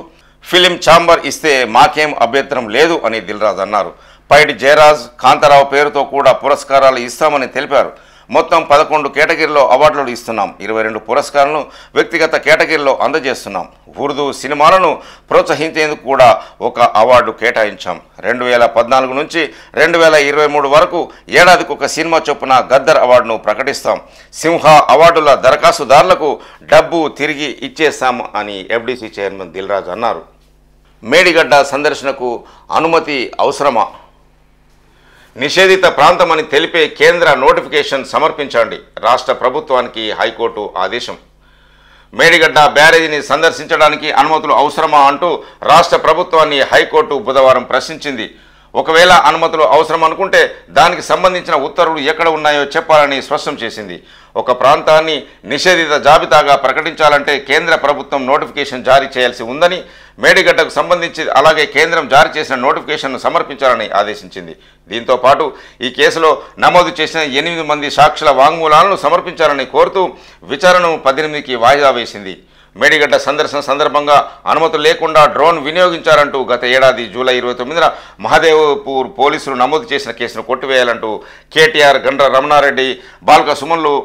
ఫిలిం ఛాంబర్ ఇస్తే మాకేం అభ్యంతరం లేదు అని దిల్రాజ్ అన్నారు. పైడి జయరాజ్, కాంతారావు పేరుతో కూడా పురస్కారాలు ఇస్తామని తెలిపారు. మొత్తం 11 కేటగిరీలో అవార్డులు ఇస్తున్నాం. 22 పురస్కారాలను వ్యక్తిగత కేటగిరీలో అందజేస్తున్నాం. ఉర్దూ సినిమాలను ప్రోత్సహించేందుకు కూడా ఒక అవార్డు కేటాయించాం. 2014 నుంచి 2023 వరకు ఏడాదికి ఒక సినిమా చొప్పున గద్దర్ అవార్డును ప్రకటిస్తాం. సింహ అవార్డుల దరఖాస్తుదారులకు డబ్బు తిరిగి ఇచ్చేస్తాం అని ఎఫ్డీసీ చైర్మన్ దిల్రాజ్ అన్నారు. మేడిగడ్డ సందర్శనకు అనుమతి అవసరమా? నిషేధిత ప్రాంతమని తెలిపే కేంద్ర నోటిఫికేషన్ సమర్పించండి. రాష్ట్ర ప్రభుత్వానికి హైకోర్టు ఆదేశం. మేడిగడ్డ బ్యారేజీని సందర్శించడానికి అనుమతులు అవసరమా అంటూ రాష్ట్ర ప్రభుత్వాన్ని హైకోర్టు బుధవారం ప్రశ్నించింది. ఒకవేళ అనుమతులు అవసరం అనుకుంటే దానికి సంబంధించిన ఉత్తర్వులు ఎక్కడ ఉన్నాయో చెప్పాలని స్పష్టం చేసింది. ఒక ప్రాంతాన్ని నిషేధిత జాబితాగా ప్రకటించాలంటే కేంద్ర ప్రభుత్వం నోటిఫికేషన్ జారీ చేయాల్సి ఉందని, మేడిగడ్డకు సంబంధించి అలాగే కేంద్రం జారీ చేసిన నోటిఫికేషన్ను సమర్పించాలని ఆదేశించింది. దీంతో పాటు ఈ కేసులో నమోదు చేసిన 8 మంది సాక్షుల వాంగ్మూలాలను సమర్పించాలని కోరుతూ విచారణను 18కి వాయిదా వేసింది. మేడిగడ్డ సందర్శన సందర్భంగా అనుమతులు లేకుండా డ్రోన్ వినియోగించారంటూ గత ఏడాది జూలై 29న మహదేవ్పూర్ పోలీసులు నమోదు చేసిన కేసును కొట్టివేయాలంటూ కేటీఆర్, గండ్ర రమణారెడ్డి, బాల్క సుమన్లు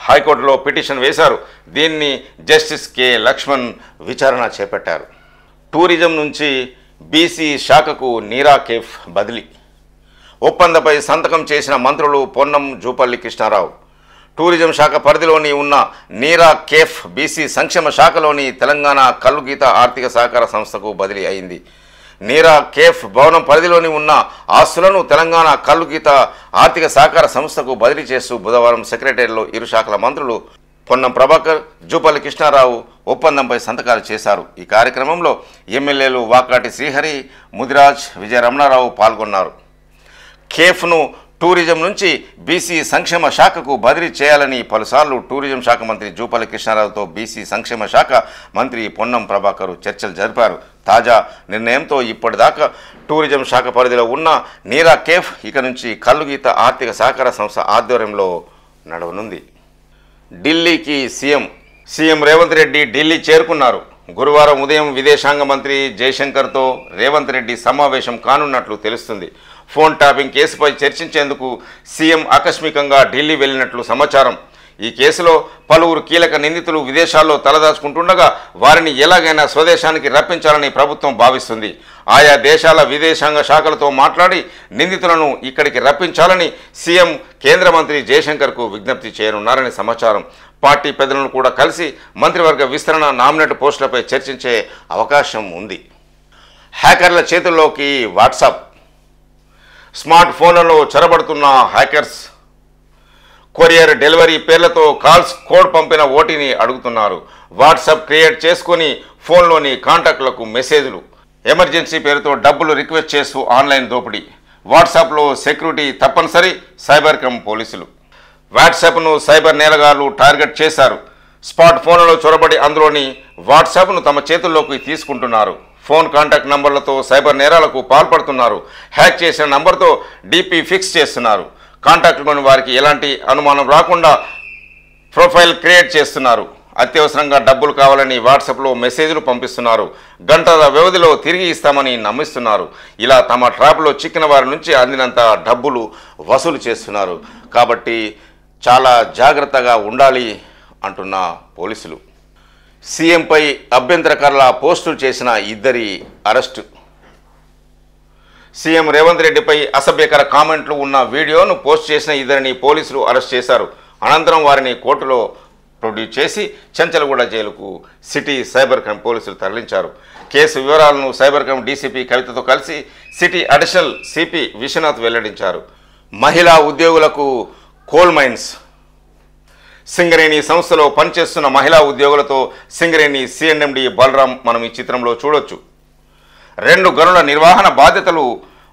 హైకోర్టులో పిటిషన్ వేశారు. దీన్ని జస్టిస్ కె లక్ష్మణ్ విచారణ చేపట్టారు. టూరిజం నుంచి బీసీ శాఖకు నీరా కేఫ్ బదిలీ. ఒప్పందంపై సంతకం చేసిన మంత్రులు పొన్నం, జూపల్లి కృష్ణారావు. టూరిజం శాఖ పరిధిలోని ఉన్న నీరా కేఫ్ బీసీ సంక్షేమ శాఖలోని తెలంగాణ కల్లుగీత ఆర్థిక సహకార సంస్థకు బదిలీ అయింది. నీరా కేఫ్ భవనం పరిధిలోని ఉన్న ఆస్తులను తెలంగాణ కల్లుగీత ఆర్థిక సహకార సంస్థకు బదిలీ చేస్తూ బుధవారం సెక్రటేరియట్లో ఇరు శాఖల మంత్రులు పొన్నం ప్రభాకర్, జూపల్లి కృష్ణారావు ఒప్పందంపై సంతకాలు చేశారు. ఈ కార్యక్రమంలో ఎమ్మెల్యేలు వాకాటి శ్రీహరి, ముదిరాజ్, విజయ రమణారావు పాల్గొన్నారు. కేఫ్ను టూరిజం నుంచి బీసీ సంక్షేమ శాఖకు బదిలీ చేయాలని పలుసార్లు టూరిజం శాఖ మంత్రి జూపల్లి కృష్ణారావుతో బీసీ సంక్షేమ శాఖ మంత్రి పొన్నం ప్రభాకర్ చర్చలు జరిపారు. తాజా నిర్ణయంతో ఇప్పటిదాకా టూరిజం శాఖ పరిధిలో ఉన్న నీరా కేఫ్ ఇక నుంచి కల్లుగీత ఆర్థిక సహకార సంస్థ ఆధ్వర్యంలో నడవనుంది. ఢిల్లీకి సీఎం రేవంత్ రెడ్డి ఢిల్లీ చేరుకున్నారు. గురువారం ఉదయం విదేశాంగ మంత్రి జయశంకర్తో రేవంత్ రెడ్డి సమావేశం కానున్నట్లు తెలుస్తుంది. ఫోన్ ట్యాపింగ్ కేసుపై చర్చించేందుకు సీఎం ఆకస్మికంగా ఢిల్లీ వెళ్ళినట్లు సమాచారం. ఈ కేసులో పలువురు కీలక నిందితులు విదేశాల్లో తలదాచుకుంటుండగా వారిని ఎలాగైనా స్వదేశానికి రప్పించాలని ప్రభుత్వం భావిస్తుంది. ఆయా దేశాల విదేశాంగ శాఖలతో మాట్లాడి నిందితులను ఇక్కడికి రప్పించాలని సీఎం కేంద్ర మంత్రి జయశంకర్కు విజ్ఞప్తి చేయనున్నారని సమాచారం. పార్టీ పెద్దలను కూడా కలిసి మంత్రివర్గ విస్తరణ, నామినేట్ పోస్టులపై చర్చించే అవకాశం ఉంది. హ్యాకర్ల చేతుల్లోకి వాట్సాప్. స్మార్ట్ ఫోన్లలో చొరబడుతున్న హ్యాకర్స్ కొరియర్ డెలివరీ పేర్లతో కాల్స్, కోడ్ పంపిన ఓటీని అడుగుతున్నారు. వాట్సాప్ క్రియేట్ చేసుకొని ఫోన్లోని కాంటాక్టులకు మెసేజ్లు, ఎమర్జెన్సీ పేరుతో డబ్బులు రిక్వెస్ట్ చేస్తూ ఆన్లైన్ దోపిడీ. వాట్సాప్లో సెక్యూరిటీ తప్పనిసరి, సైబర్ క్రైమ్ పోలీసులు. వాట్సాప్ను సైబర్ నేరగాళ్లు టార్గెట్ చేశారు. స్మార్ట్ ఫోన్లలో చొరబడి అందులోని వాట్సాప్ను తమ చేతుల్లోకి తీసుకుంటున్నారు. ఫోన్ కాంటాక్ట్ నంబర్లతో సైబర్ నేరాలకు పాల్పడుతున్నారు. హ్యాక్ చేసిన నంబర్తో డీపీ ఫిక్స్ చేస్తున్నారు. కాంటాక్ట్లోని వారికి ఎలాంటి అనుమానం రాకుండా ప్రొఫైల్ క్రియేట్ చేస్తున్నారు. అత్యవసరంగా డబ్బులు కావాలని వాట్సాప్లో మెసేజ్లు పంపిస్తున్నారు. గంటల వ్యవధిలో తిరిగి ఇస్తామని నమ్మిస్తున్నారు. ఇలా తమ ట్రాప్లో చిక్కిన వారి నుంచి అందినంత డబ్బులు వసూలు చేస్తున్నారు. కాబట్టి చాలా జాగ్రత్తగా ఉండాలి అంటున్న పోలీసులు. సీఎంపై అభ్యంతరకర పోస్టులు చేసిన 2 అరెస్టు. సీఎం రేవంత్ రెడ్డిపై అసభ్యకర కామెంట్లు ఉన్న వీడియోను పోస్ట్ చేసిన 2 పోలీసులు అరెస్ట్ చేశారు. అనంతరం వారిని కోర్టులో ప్రొడ్యూస్ చేసి చెంచలగూడ జైలుకు సిటీ సైబర్ క్రైమ్ పోలీసులు తరలించారు. కేసు వివరాలను సైబర్ క్రైమ్ డీసీపీ కవితతో కలిసి సిటీ అడిషనల్ సిపి విశ్వనాథ్ వెల్లడించారు. మహిళా ఉద్యోగులకు కోల్ మైన్స్. సింగరేణి సంస్థలో పనిచేస్తున్న మహిళా ఉద్యోగులతో సింగరేణి సిఎండి బలరాం మనం ఈ చిత్రంలో చూడొచ్చు. 2 గనుల నిర్వహణ బాధ్యతలు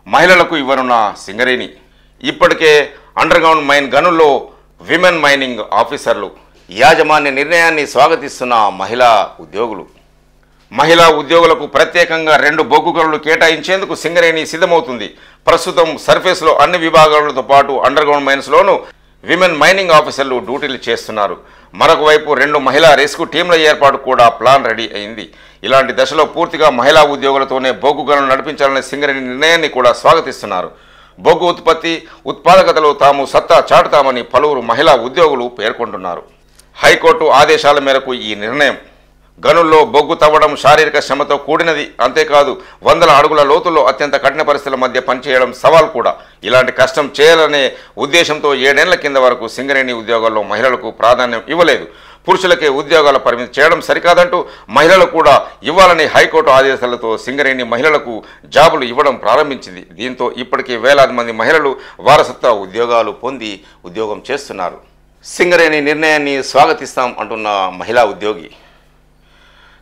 మహిళలకు ఇవ్వనున్న సింగరేణి. ఇప్పటికే అండర్గ్రౌండ్ మైన్ గనుల్లో విమెన్ మైనింగ్ ఆఫీసర్లు. యాజమాన్య నిర్ణయాన్ని స్వాగతిస్తున్న మహిళా ఉద్యోగులు. మహిళా ఉద్యోగులకు ప్రత్యేకంగా 2 బొగ్గు గనులు కేటాయించేందుకు సింగరేణి సిద్ధమవుతుంది. ప్రస్తుతం సర్ఫేస్లో అన్ని విభాగాలతో పాటు అండర్గ్రౌండ్ మైన్స్లోనూ విమెన్ మైనింగ్ ఆఫీసర్లు డ్యూటీలు చేస్తున్నారు. మరొక వైపు 2 మహిళా రెస్క్యూ టీంల ఏర్పాటు కూడా ప్లాన్ రెడీ అయింది. ఇలాంటి దశలో పూర్తిగా మహిళా ఉద్యోగులతోనే బొగ్గు గనులు నడిపించాలనే సింగరేణి నిర్ణయాన్ని కూడా స్వాగతిస్తున్నారు. బొగ్గు ఉత్పత్తి ఉత్పాదకతలో తాము సత్తా చాటుతామని పలువురు మహిళా ఉద్యోగులు పేర్కొంటున్నారు. హైకోర్టు ఆదేశాల మేరకు ఈ నిర్ణయం. గనుల్లో బొగ్గు తవ్వడం శారీరక శ్రమతో కూడినది. అంతేకాదు 100 అడుగుల లోతుల్లో అత్యంత కఠిన పరిస్థితుల మధ్య పనిచేయడం సవాల్ కూడా. ఇలాంటి కష్టం చేయాలనే ఉద్దేశంతో 7 ఏళ్ల కింద వరకు సింగరేణి ఉద్యోగాల్లో మహిళలకు ప్రాధాన్యం ఇవ్వలేదు. పురుషులకే ఉద్యోగాల పరిమితి చేయడం సరికాదంటూ మహిళలు కూడా ఇవ్వాలని హైకోర్టు ఆదేశాలతో సింగరేణి మహిళలకు జాబులు ఇవ్వడం ప్రారంభించింది. దీంతో ఇప్పటికే వేలాది మంది మహిళలు వారసత్వ ఉద్యోగాలు పొంది ఉద్యోగం చేస్తున్నారు. సింగరేణి నిర్ణయాన్ని స్వాగతిస్తాం అంటున్న మహిళా ఉద్యోగి.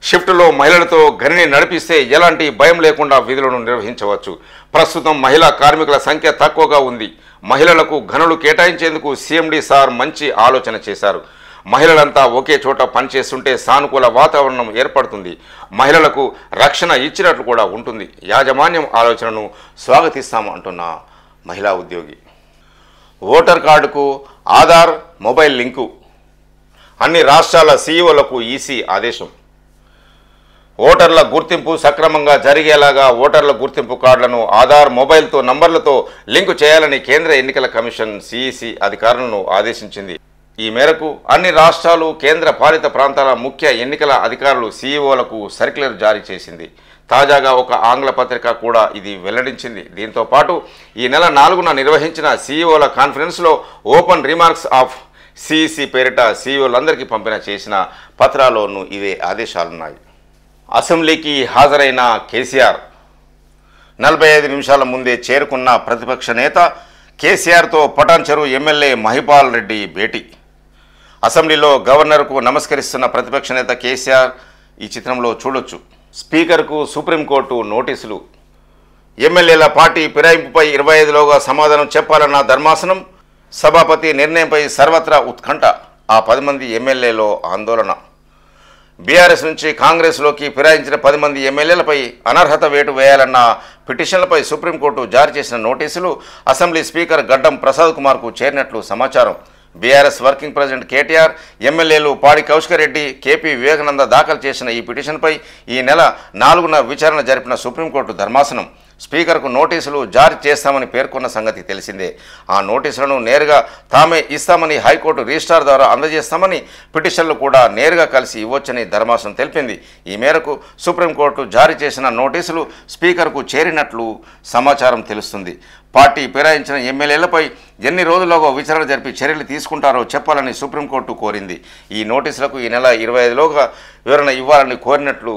షిఫ్ట్లో మహిళలతో గనిని నడిపిస్తే ఎలాంటి భయం లేకుండా విధులను నిర్వహించవచ్చు. ప్రస్తుతం మహిళా కార్మికుల సంఖ్య తక్కువగా ఉంది. మహిళలకు గనులు కేటాయించేందుకు సిఎండి సార్ మంచి ఆలోచన చేశారు. మహిళలంతా ఒకే చోట పనిచేస్తుంటే సానుకూల వాతావరణం ఏర్పడుతుంది. మహిళలకు రక్షణ ఇచ్చినట్లు కూడా ఉంటుంది. యాజమాన్యం ఆలోచనను స్వాగతిస్తాం అంటున్న మహిళా ఉద్యోగి. ఓటర్ కార్డుకు ఆధార్ మొబైల్ లింకు. అన్ని రాష్ట్రాల సీఈఓలకు ఈసీ ఆదేశం. ఓటర్ల గుర్తింపు సక్రమంగా జరిగేలాగా ఓటర్ల గుర్తింపు కార్డులను ఆధార్ మొబైల్తో నంబర్లతో లింకు చేయాలని కేంద్ర ఎన్నికల కమిషన్ సిఈసి అధికారులను ఆదేశించింది. ఈ మేరకు అన్ని రాష్ట్రాలు కేంద్ర పాలిత ప్రాంతాల ముఖ్య ఎన్నికల అధికారులు సీఈఓలకు సర్క్యులర్ జారీ చేసింది. తాజాగా ఒక ఆంగ్ల పత్రిక కూడా ఇది వెల్లడించింది. దీంతో పాటు ఈ నెల 4న నిర్వహించిన సీఈఓల కాన్ఫరెన్స్లో ఓపెన్ రిమార్క్స్ ఆఫ్ సిఈసి పేరిట సీఈఓలందరికీ పంపిణ చేసిన పత్రాల్లోనూ ఇవే ఆదేశాలున్నాయి. అసెంబ్లీకి హాజరైన కేసీఆర్ 45 నిమిషాల ముందే చేరుకున్న ప్రతిపక్ష నేత కేసీఆర్తో పటాన్చెరు ఎమ్మెల్యే మహిపాల్ రెడ్డి భేటీ. అసెంబ్లీలో గవర్నర్కు నమస్కరిస్తున్న ప్రతిపక్ష నేత కేసీఆర్ ఈ చిత్రంలో చూడొచ్చు. స్పీకర్కు సుప్రీంకోర్టు నోటీసులు. ఎమ్మెల్యేల పార్టీ ఫిరాయింపుపై 25లోగా సమాధానం చెప్పాలన్న ధర్మాసనం. సభాపతి నిర్ణయంపై సర్వత్రా ఉత్కంఠ. ఆ 10 మంది ఎమ్మెల్యేలో ఆందోళన. బీఆర్ఎస్ నుంచి కాంగ్రెస్లోకి ఫిరాయించిన 10 మంది ఎమ్మెల్యేలపై అనర్హత వేటు వేయాలన్న పిటిషన్లపై సుప్రీంకోర్టు జారీ చేసిన నోటీసులు అసెంబ్లీ స్పీకర్ గడ్డం ప్రసాద్ కుమార్కు చేరినట్లు సమాచారం. బీఆర్ఎస్ వర్కింగ్ ప్రెసిడెంట్ కేటీఆర్, ఎమ్మెల్యేలు పాడి కౌశికరెడ్డి, కేపీ వివేకానంద దాఖలు చేసిన ఈ పిటిషన్పై ఈ నెల 4న విచారణ జరిపిన సుప్రీంకోర్టు ధర్మాసనం స్పీకర్కు నోటీసులు జారీ చేస్తామని పేర్కొన్న సంగతి తెలిసిందే. ఆ నోటీసులను నేరుగా తామే ఇస్తామని, హైకోర్టు రిజిస్ట్రార్ ద్వారా అందజేస్తామని, పిటిషన్లు కూడా నేరుగా కలిసి ఇవ్వొచ్చని ధర్మాసనం తెలిపింది. ఈ మేరకు సుప్రీంకోర్టు జారీ చేసిన నోటీసులు స్పీకర్కు చేరినట్లు సమాచారం తెలుస్తుంది. పార్టీ ఫిరాయించిన ఎమ్మెల్యేలపై ఎన్ని రోజుల్లోగా విచారణ జరిపి చర్యలు తీసుకుంటారో చెప్పాలని సుప్రీంకోర్టు కోరింది. ఈ నోటీసులకు ఈ నెల 25లోగా వివరణ ఇవ్వాలని కోరినట్లు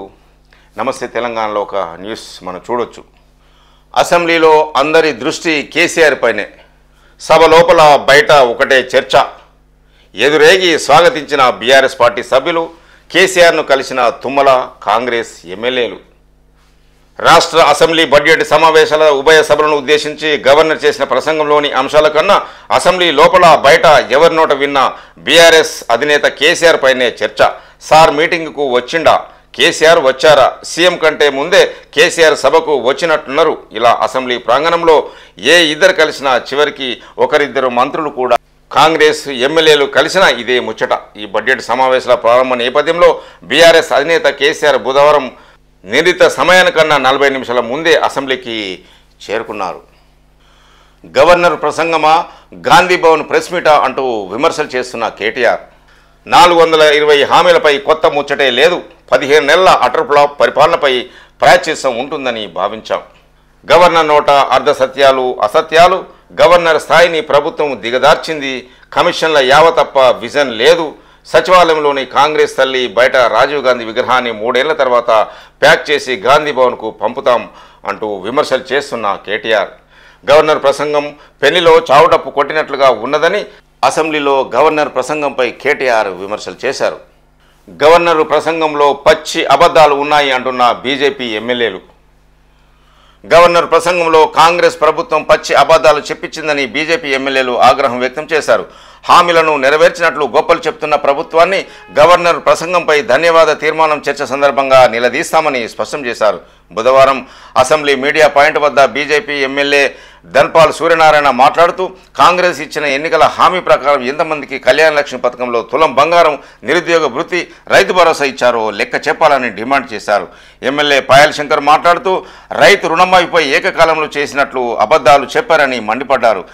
నమస్తే తెలంగాణలో ఒక న్యూస్ మనం చూడొచ్చు. అసెంబ్లీలో అందరి దృష్టి కేసీఆర్ పైనే. సభ లోపల బయట ఒకటే చర్చ. ఎదురేగి స్వాగతించిన బీఆర్ఎస్ పార్టీ సభ్యులు, కేసీఆర్ను కలిసిన తుమ్మల కాంగ్రెస్ ఎమ్మెల్యేలు. రాష్ట్ర అసెంబ్లీ బడ్జెట్ సమావేశాల ఉభయ సభలను ఉద్దేశించి గవర్నర్ చేసిన ప్రసంగంలోని అంశాల కన్నా అసెంబ్లీ లోపల బయట ఎవరి నోట విన్నా బీఆర్ఎస్ అధినేత కేసీఆర్ పైనే చర్చ. సార్ మీటింగ్కు వచ్చిండా? కేసీఆర్ వచ్చారా? సీఎం కంటే ముందే కేసీఆర్ సభకు వచ్చినట్టున్నారు. ఇలా అసెంబ్లీ ప్రాంగణంలో ఏ ఇద్దరు కలిసినా చివరికి ఒకరిద్దరు మంత్రులు కూడా కాంగ్రెస్ ఎమ్మెల్యేలు కలిసినా ఇదే ముచ్చట. ఈ బడ్జెట్ సమావేశాల ప్రారంభ నేపథ్యంలో బీఆర్ఎస్ అధినేత కేసీఆర్ బుధవారం నిర్ణీత సమయానికన్నా 40 నిమిషాల ముందే అసెంబ్లీకి చేరుకున్నారు. గవర్నర్ ప్రసంగమా, గాంధీ భవన్ ప్రెస్ మీటా అంటూ విమర్శలు చేస్తున్న కేటీఆర్ 420 హామీలపై కొత్త ముచ్చటే లేదు. 15 నెలల అటర్ ఫ్లాప్ పరిపాలనపై ప్రాయశ్చిత్తం ఉంటుందని భావించాం. గవర్నర్ నోట అర్ధ సత్యాలు, అసత్యాలు. గవర్నర్ స్థాయిని ప్రభుత్వం దిగదార్చింది. కమిషన్ల యావ తప్ప విజన్ లేదు. సచివాలయంలోని కాంగ్రెస్ తల్లి బయట రాజీవ్ గాంధీ విగ్రహాన్ని 3 ఏళ్ల తర్వాత ప్యాక్ చేసి గాంధీ భవన్కు పంపుతాం అంటూ విమర్శలు చేస్తున్న కేటీఆర్ గవర్నర్ ప్రసంగం పెళ్లిలో చావుటప్పు కొట్టినట్లుగా ఉన్నదని అసెంబ్లీలో గవర్నర్ ప్రసంగంపై కేటీఆర్ విమర్శలు చేశారు. గవర్నర్ ప్రసంగంలో పచ్చి అబద్ధాలు ఉన్నాయి అంటున్న బీజేపీ ఎమ్మెల్యేలు. గవర్నర్ ప్రసంగంలో కాంగ్రెస్ ప్రభుత్వం పచ్చి అబద్ధాలు చెప్పించిందని బీజేపీ ఎమ్మెల్యేలు ఆగ్రహం వ్యక్తం చేశారు. హామీలను నెరవేర్చినట్లు గొప్పలు చెప్తున్న ప్రభుత్వాన్ని గవర్నర్ ప్రసంగంపై ధన్యవాద తీర్మానం చర్చ సందర్భంగా నిలదీస్తామని స్పష్టం చేశారు. బుధవారం అసెంబ్లీ మీడియా పాయింట్ వద్ద బీజేపీ ఎమ్మెల్యే ధన్పాల్ సూర్యనారాయణ మాట్లాడుతూ కాంగ్రెస్ ఇచ్చిన ఎన్నికల హామీ ప్రకారం ఎంతమందికి కళ్యాణ లక్ష్మి పథకంలో తులం బంగారం, నిరుద్యోగ భృతి, రైతు భరోసా ఇచ్చారో లెక్క చెప్పాలని డిమాండ్ చేశారు. ఎమ్మెల్యే పాయల్ శంకర్ మాట్లాడుతూ రైతు రుణమాఫీపై ఏకకాలంలో చేసినట్లు అబద్ధాలు చెప్పారని మండిపడ్డారు.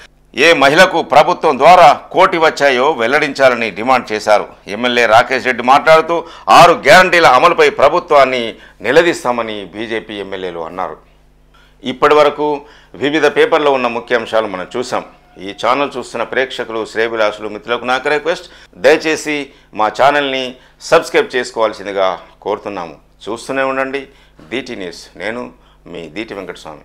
ఏ మహిళకు ప్రభుత్వం ద్వారా కోటి వచ్చాయో వెల్లడించాలని డిమాండ్ చేశారు. ఎమ్మెల్యే రాకేష్ రెడ్డి మాట్లాడుతూ 6 గ్యారంటీల అమలుపై ప్రభుత్వాన్ని నిలదీస్తామని బీజేపీ ఎమ్మెల్యేలు అన్నారు. ఇప్పటి వరకు వివిధ పేపర్లో ఉన్న ముఖ్యాంశాలు మనం చూసాం. ఈ ఛానల్ చూస్తున్న ప్రేక్షకులు, శ్రేయభిలాషులు, మిత్రులకు నాకు రిక్వెస్ట్, దయచేసి మా ఛానల్ని సబ్స్క్రైబ్ చేసుకోవాల్సిందిగా కోరుతున్నాము. చూస్తూనే ఉండండి DT న్యూస్. నేను మీ DT వెంకటస్వామి.